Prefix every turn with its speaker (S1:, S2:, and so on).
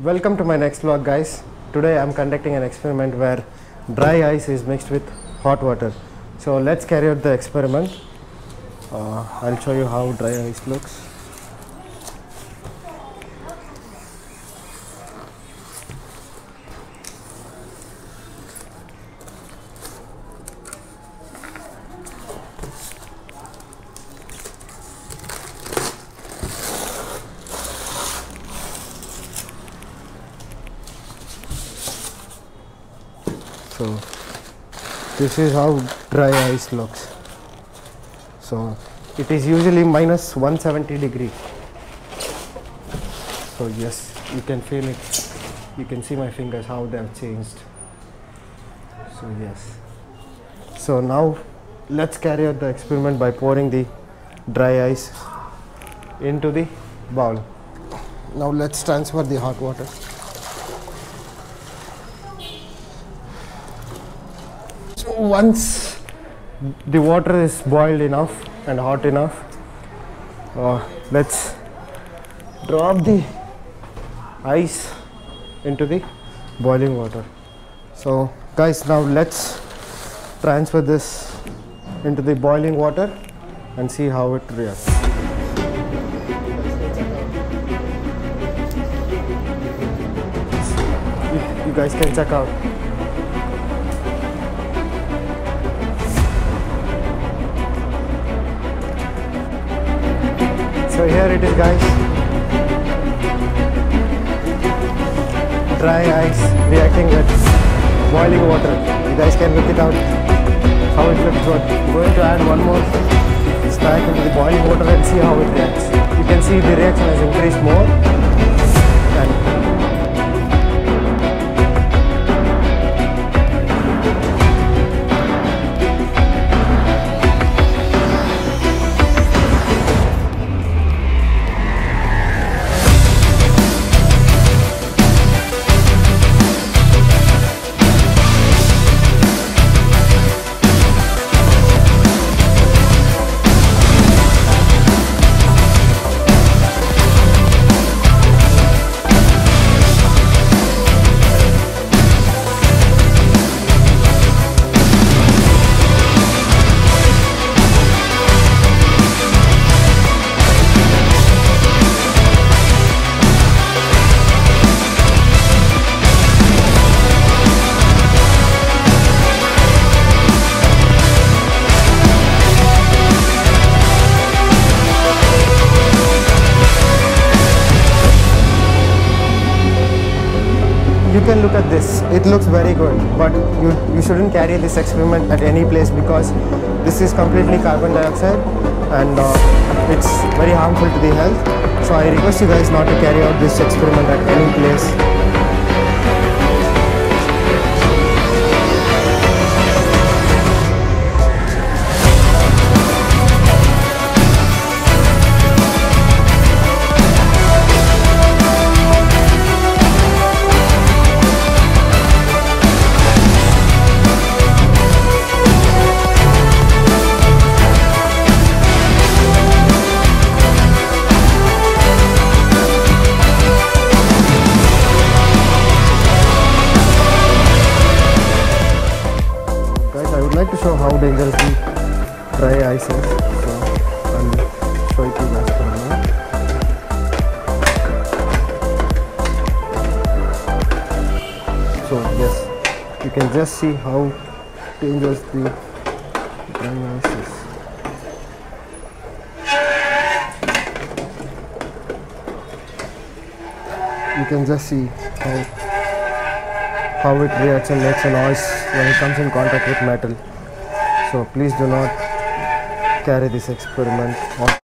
S1: Welcome to my next vlog, guys. Today I am conducting an experiment where dry ice is mixed with hot water. So let's carry out the experiment. I'll show you how dry ice looks. So this is how dry ice looks. So it is usually minus 170 degree. So yes, you can feel it. You can see my fingers how they have changed. So yes. So now let's carry out the experiment by pouring the dry ice into the bowl. Now let's transfer the hot water. Once the water is boiled enough and hot enough, let's drop the ice into the boiling water. So guys, now let's transfer this into the boiling water and see how it reacts. You guys can check out. So here it is, guys. Dry ice reacting with boiling water. You guys can look it out how it looks good. I'm going to add one more snack into the boiling water and see how it reacts. You can see the reaction has increased more. You can look at this, it looks very good, but you shouldn't carry this experiment at any place because this is completely carbon dioxide and it's very harmful to the health. So I request you guys not to carry out this experiment at any place. I would like to show how dangerous the dry ice is. So I'll show it to you guys for a moment. So yes, you can just see how dangerous the dry ice is. You can just see how it reacts and makes a noise when it comes in contact with metal. So please do not carry this experiment on.